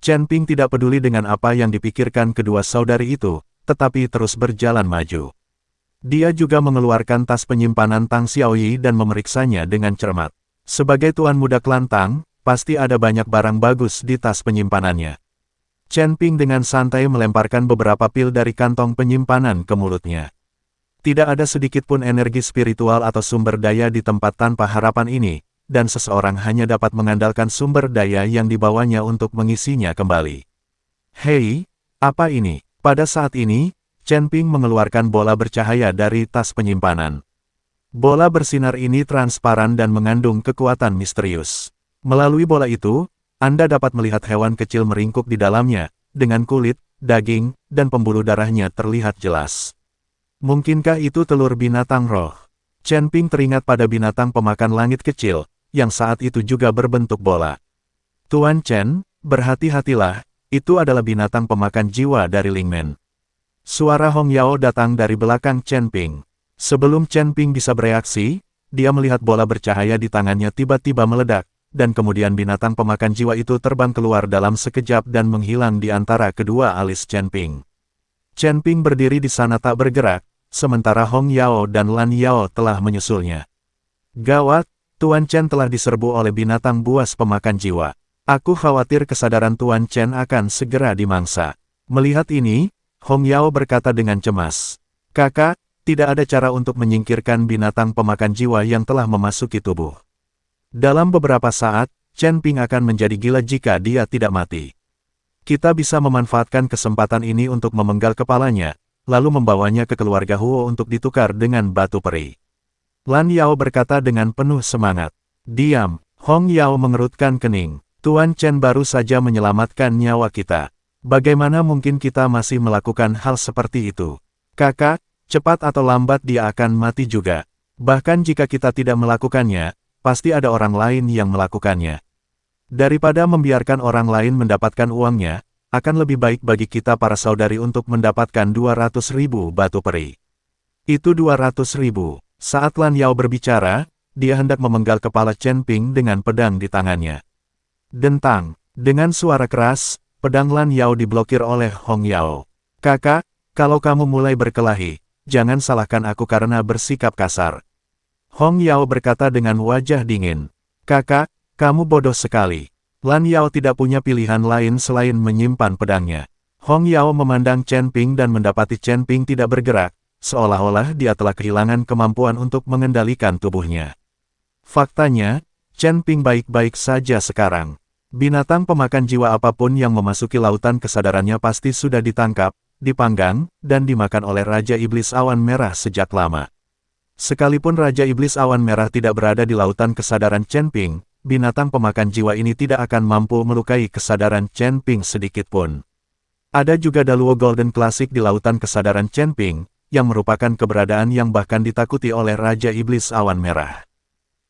Chen Ping tidak peduli dengan apa yang dipikirkan kedua saudari itu, tetapi terus berjalan maju. Dia juga mengeluarkan tas penyimpanan Tang Xiaoyi dan memeriksanya dengan cermat. Sebagai tuan muda Klantang, pasti ada banyak barang bagus di tas penyimpanannya. Chen Ping dengan santai melemparkan beberapa pil dari kantong penyimpanan ke mulutnya. Tidak ada sedikit pun energi spiritual atau sumber daya di tempat tanpa harapan ini, dan seseorang hanya dapat mengandalkan sumber daya yang dibawanya untuk mengisinya kembali. Hei, apa ini? Pada saat ini, Chen Ping mengeluarkan bola bercahaya dari tas penyimpanan. Bola bersinar ini transparan dan mengandung kekuatan misterius. Melalui bola itu, Anda dapat melihat hewan kecil meringkuk di dalamnya, dengan kulit, daging, dan pembuluh darahnya terlihat jelas. Mungkinkah itu telur binatang roh? Chen Ping teringat pada binatang pemakan langit kecil, yang saat itu juga berbentuk bola. Tuan Chen, berhati-hatilah, itu adalah binatang pemakan jiwa dari Lingmen. Suara Hong Yao datang dari belakang Chen Ping. Sebelum Chen Ping bisa bereaksi, dia melihat bola bercahaya di tangannya tiba-tiba meledak, dan kemudian binatang pemakan jiwa itu terbang keluar dalam sekejap dan menghilang di antara kedua alis Chen Ping. Chen Ping berdiri di sana tak bergerak, sementara Hong Yao dan Lan Yao telah menyusulnya. Gawat, Tuan Chen telah diserbu oleh binatang buas pemakan jiwa. Aku khawatir kesadaran Tuan Chen akan segera dimangsa. Melihat ini, Hong Yao berkata dengan cemas. Kakak, tidak ada cara untuk menyingkirkan binatang pemakan jiwa yang telah memasuki tubuh. Dalam beberapa saat, Chen Ping akan menjadi gila jika dia tidak mati. Kita bisa memanfaatkan kesempatan ini untuk memenggal kepalanya, lalu membawanya ke keluarga Huo untuk ditukar dengan batu peri. Lan Yao berkata dengan penuh semangat. Diam, Hong Yao mengerutkan kening. Tuan Chen baru saja menyelamatkan nyawa kita. Bagaimana mungkin kita masih melakukan hal seperti itu? Kakak, cepat atau lambat dia akan mati juga. Bahkan jika kita tidak melakukannya, pasti ada orang lain yang melakukannya. Daripada membiarkan orang lain mendapatkan uangnya, akan lebih baik bagi kita para saudari untuk mendapatkan 200.000 batu peri. Itu 200.000. Saat Lan Yao berbicara, dia hendak memenggal kepala Chen Ping dengan pedang di tangannya. Dentang, dengan suara keras, pedang Lan Yao diblokir oleh Hong Yao. Kakak, kalau kamu mulai berkelahi, jangan salahkan aku karena bersikap kasar. Hong Yao berkata dengan wajah dingin. Kakak, kamu bodoh sekali. Lan Yao tidak punya pilihan lain selain menyimpan pedangnya. Hong Yao memandang Chen Ping dan mendapati Chen Ping tidak bergerak, seolah-olah dia telah kehilangan kemampuan untuk mengendalikan tubuhnya. Faktanya, Chen Ping baik-baik saja sekarang. Binatang pemakan jiwa apapun yang memasuki lautan kesadarannya pasti sudah ditangkap, dipanggang, dan dimakan oleh Raja Iblis Awan Merah sejak lama. Sekalipun Raja Iblis Awan Merah tidak berada di lautan kesadaran Chen Ping, binatang pemakan jiwa ini tidak akan mampu melukai kesadaran Chen Ping sedikitpun. Ada juga Daluo Golden Classic di lautan kesadaran Chen Ping, yang merupakan keberadaan yang bahkan ditakuti oleh Raja Iblis Awan Merah.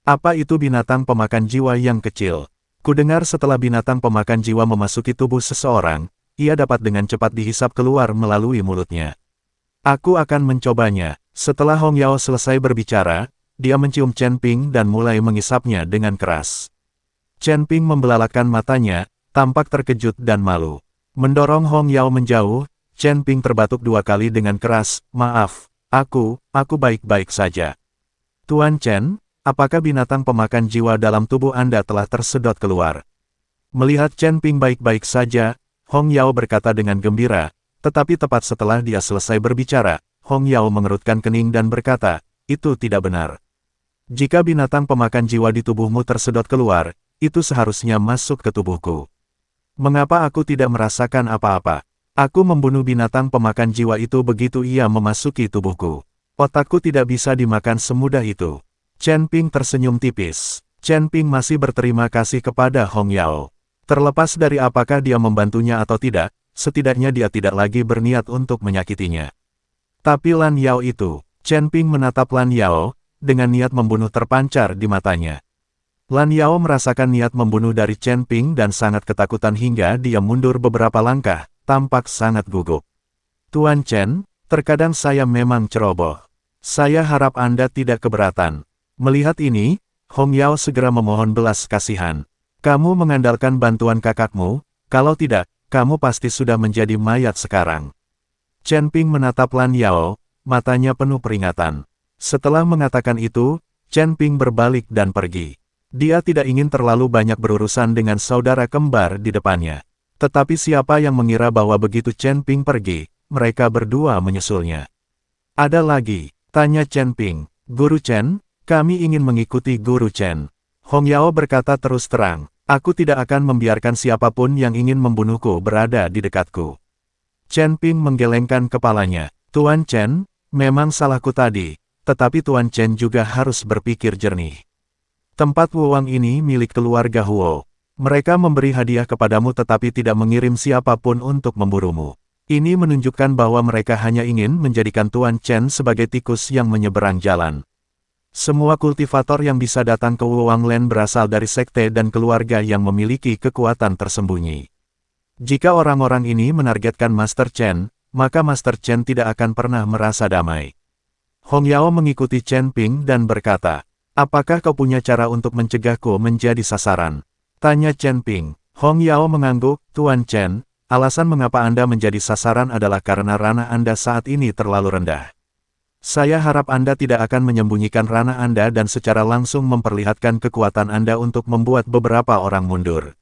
Apa itu binatang pemakan jiwa yang kecil? Kudengar setelah binatang pemakan jiwa memasuki tubuh seseorang, ia dapat dengan cepat dihisap keluar melalui mulutnya. Aku akan mencobanya. Setelah Hong Yao selesai berbicara, dia mencium Chen Ping dan mulai mengisapnya dengan keras. Chen Ping membelalakkan matanya, tampak terkejut dan malu. Mendorong Hong Yao menjauh, Chen Ping terbatuk 2 kali dengan keras, maaf, aku baik-baik saja. Tuan Chen, apakah binatang pemakan jiwa dalam tubuh Anda telah tersedot keluar? Melihat Chen Ping baik-baik saja, Hong Yao berkata dengan gembira, tetapi tepat setelah dia selesai berbicara, Hong Yao mengerutkan kening dan berkata, itu tidak benar. Jika binatang pemakan jiwa di tubuhmu tersedot keluar, itu seharusnya masuk ke tubuhku. Mengapa aku tidak merasakan apa-apa? Aku membunuh binatang pemakan jiwa itu begitu ia memasuki tubuhku. Otakku tidak bisa dimakan semudah itu. Chen Ping tersenyum tipis. Chen Ping masih berterima kasih kepada Hong Yao. Terlepas dari apakah dia membantunya atau tidak, setidaknya dia tidak lagi berniat untuk menyakitinya. Tapi Lan Yao itu, Chen Ping menatap Lan Yao, dengan niat membunuh terpancar di matanya. Lan Yao merasakan niat membunuh dari Chen Ping dan sangat ketakutan hingga dia mundur beberapa langkah, tampak sangat gugup. Tuan Chen, terkadang saya memang ceroboh. Saya harap Anda tidak keberatan. Melihat ini, Hong Yao segera memohon belas kasihan. Kamu mengandalkan bantuan kakakmu, Kalau tidak, kamu pasti sudah menjadi mayat sekarang. Chen Ping menatap Lan Yao, matanya penuh peringatan. Setelah mengatakan itu, Chen Ping berbalik dan pergi. Dia tidak ingin terlalu banyak berurusan dengan saudara kembar di depannya. Tetapi siapa yang mengira bahwa begitu Chen Ping pergi, mereka berdua menyusulnya. Ada lagi, tanya Chen Ping. Guru Chen, kami ingin mengikuti Guru Chen. Hong Yao berkata terus terang. Aku tidak akan membiarkan siapapun yang ingin membunuhku berada di dekatku. Chen Ping menggelengkan kepalanya. Tuan Chen, memang salahku tadi, tetapi Tuan Chen juga harus berpikir jernih. Tempat Wuwang ini milik keluarga Huo. Mereka memberi hadiah kepadamu tetapi tidak mengirim siapapun untuk memburumu. Ini menunjukkan bahwa mereka hanya ingin menjadikan Tuan Chen sebagai tikus yang menyeberang jalan. Semua kultivator yang bisa datang ke Wuwang Land berasal dari sekte dan keluarga yang memiliki kekuatan tersembunyi. Jika orang-orang ini menargetkan Master Chen, maka Master Chen tidak akan pernah merasa damai. Hong Yao mengikuti Chen Ping dan berkata, apakah kau punya cara untuk mencegahku menjadi sasaran? Tanya Chen Ping. Hong Yao mengangguk, Tuan Chen, alasan mengapa Anda menjadi sasaran adalah karena ranah Anda saat ini terlalu rendah. Saya harap Anda tidak akan menyembunyikan ranah Anda dan secara langsung memperlihatkan kekuatan Anda untuk membuat beberapa orang mundur.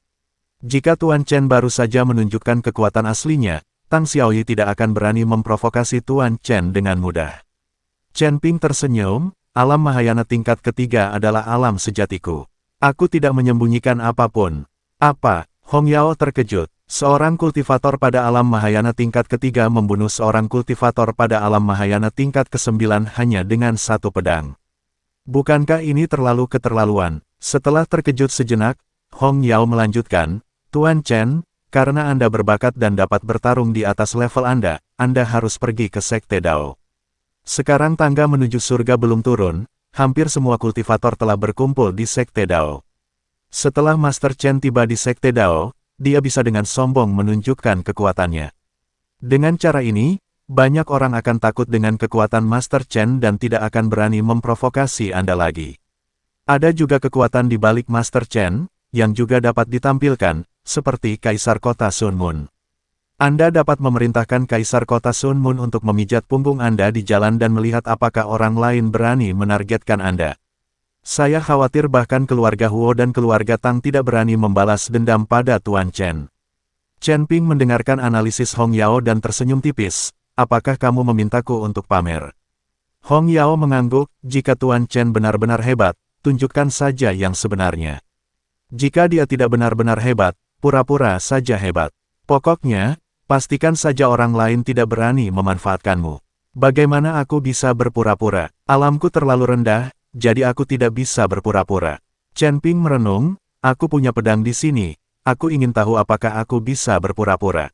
Jika Tuan Chen baru saja menunjukkan kekuatan aslinya, Tang Xiaoyi tidak akan berani memprovokasi Tuan Chen dengan mudah. Chen Ping tersenyum, alam Mahayana tingkat ketiga adalah alam sejatiku. Aku tidak menyembunyikan apapun. Apa? Hong Yao terkejut. Seorang kultivator pada alam Mahayana tingkat ketiga membunuh seorang kultivator pada alam Mahayana tingkat ke-9 hanya dengan satu pedang. Bukankah ini terlalu keterlaluan? Setelah terkejut sejenak, Hong Yao melanjutkan, Tuan Chen, karena Anda berbakat dan dapat bertarung di atas level Anda harus pergi ke Sekte Dao. Sekarang tangga menuju surga belum turun, hampir semua kultivator telah berkumpul di Sekte Dao. Setelah Master Chen tiba di Sekte Dao, dia bisa dengan sombong menunjukkan kekuatannya. Dengan cara ini, banyak orang akan takut dengan kekuatan Master Chen dan tidak akan berani memprovokasi Anda lagi. Ada juga kekuatan di balik Master Chen, yang juga dapat ditampilkan, seperti Kaisar Kota Sun Moon. Anda dapat memerintahkan Kaisar Kota Sun Moon untuk memijat punggung Anda di jalan dan melihat apakah orang lain berani menargetkan Anda. Saya khawatir bahkan keluarga Huo dan keluarga Tang tidak berani membalas dendam pada Tuan Chen. Chen Ping mendengarkan analisis Hong Yao dan tersenyum tipis. Apakah kamu memintaku untuk pamer? Hong Yao mengangguk, jika Tuan Chen benar-benar hebat, tunjukkan saja yang sebenarnya. Jika dia tidak benar-benar hebat, pura-pura saja hebat. Pokoknya, pastikan saja orang lain tidak berani memanfaatkanmu. Bagaimana aku bisa berpura-pura? Alamku terlalu rendah, jadi aku tidak bisa berpura-pura. Chen Ping merenung, aku punya pedang di sini, aku ingin tahu apakah aku bisa berpura-pura.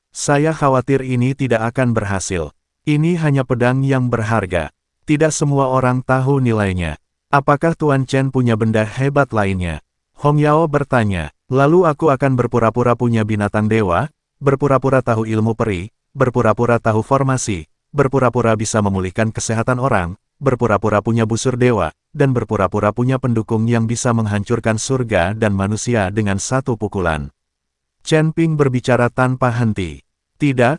Saya khawatir ini tidak akan berhasil. Ini hanya pedang yang berharga. Tidak semua orang tahu nilainya. Apakah Tuan Chen punya benda hebat lainnya? Hong Yao bertanya, lalu aku akan berpura-pura punya binatang dewa, berpura-pura tahu ilmu peri, berpura-pura tahu formasi, berpura-pura bisa memulihkan kesehatan orang, berpura-pura punya busur dewa, dan berpura-pura punya pendukung yang bisa menghancurkan surga dan manusia dengan satu pukulan. Chen Ping berbicara tanpa henti. Tidak,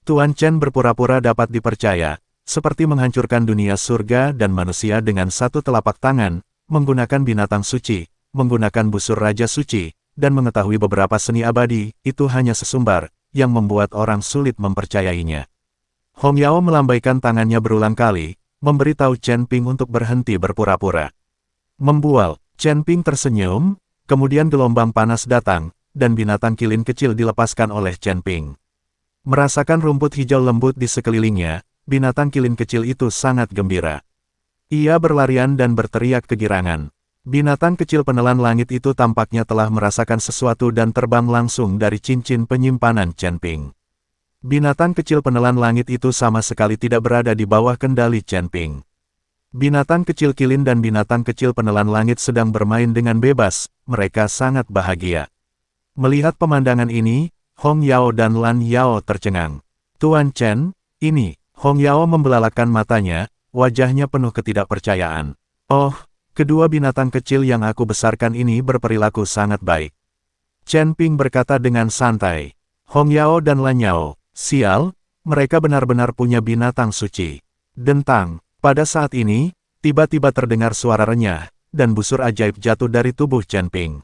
Tuan Chen berpura-pura dapat dipercaya, seperti menghancurkan dunia surga dan manusia dengan satu telapak tangan, menggunakan binatang suci, menggunakan busur raja suci, dan mengetahui beberapa seni abadi, itu hanya sesumbar, yang membuat orang sulit mempercayainya. Hong Yao melambaikan tangannya berulang kali, memberitahu Chen Ping untuk berhenti berpura-pura. Membual, Chen Ping tersenyum, kemudian gelombang panas datang, dan binatang kilin kecil dilepaskan oleh Chen Ping. Merasakan rumput hijau lembut di sekelilingnya, binatang kilin kecil itu sangat gembira. Ia berlarian dan berteriak kegirangan. Binatang kecil penelan langit itu tampaknya telah merasakan sesuatu dan terbang langsung dari cincin penyimpanan Chen Ping. Binatang kecil penelan langit itu sama sekali tidak berada di bawah kendali Chen Ping. Binatang kecil kilin dan binatang kecil penelan langit sedang bermain dengan bebas, mereka sangat bahagia. Melihat pemandangan ini, Hong Yao dan Lan Yao tercengang. Tuan Chen, ini, Hong Yao membelalakkan matanya, wajahnya penuh ketidakpercayaan. Oh, kedua binatang kecil yang aku besarkan ini berperilaku sangat baik. Chen Ping berkata dengan santai. Hong Yao dan Lan Yao, sial, mereka benar-benar punya binatang suci. Dentang, pada saat ini, tiba-tiba terdengar suara renyah, dan busur ajaib jatuh dari tubuh Chen Ping.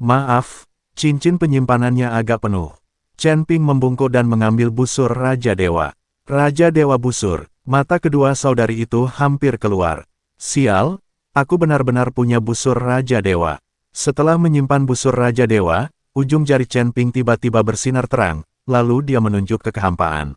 Maaf, cincin penyimpanannya agak penuh. Chen Ping membungkuk dan mengambil busur Raja Dewa. Raja Dewa busur, mata kedua saudari itu hampir keluar. Sial, aku benar-benar punya busur Raja Dewa. Setelah menyimpan busur Raja Dewa, ujung jari Chen Ping tiba-tiba bersinar terang, lalu dia menunjuk ke kehampaan.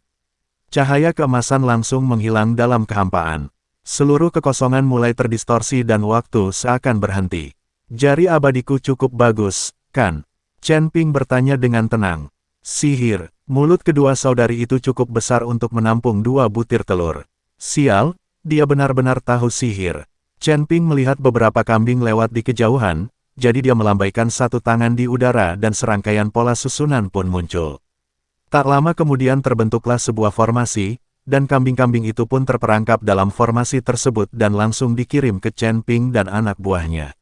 Cahaya keemasan langsung menghilang dalam kehampaan. Seluruh kekosongan mulai terdistorsi dan waktu seakan berhenti. Jari abadiku cukup bagus, kan? Chen Ping bertanya dengan tenang. Sihir, mulut kedua saudari itu cukup besar untuk menampung 2 butir telur. Sial, dia benar-benar tahu sihir. Chen Ping melihat beberapa kambing lewat di kejauhan, jadi dia melambaikan satu tangan di udara dan serangkaian pola susunan pun muncul. Tak lama kemudian terbentuklah sebuah formasi, dan kambing-kambing itu pun terperangkap dalam formasi tersebut dan langsung dikirim ke Chen Ping dan anak buahnya.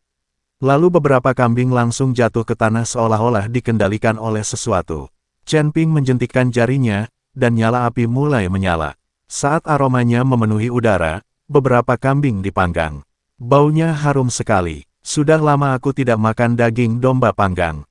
Lalu beberapa kambing langsung jatuh ke tanah seolah-olah dikendalikan oleh sesuatu. Chen Ping menjentikkan jarinya, dan nyala api mulai menyala. Saat aromanya memenuhi udara, beberapa kambing dipanggang. Baunya harum sekali. Sudah lama aku tidak makan daging domba panggang.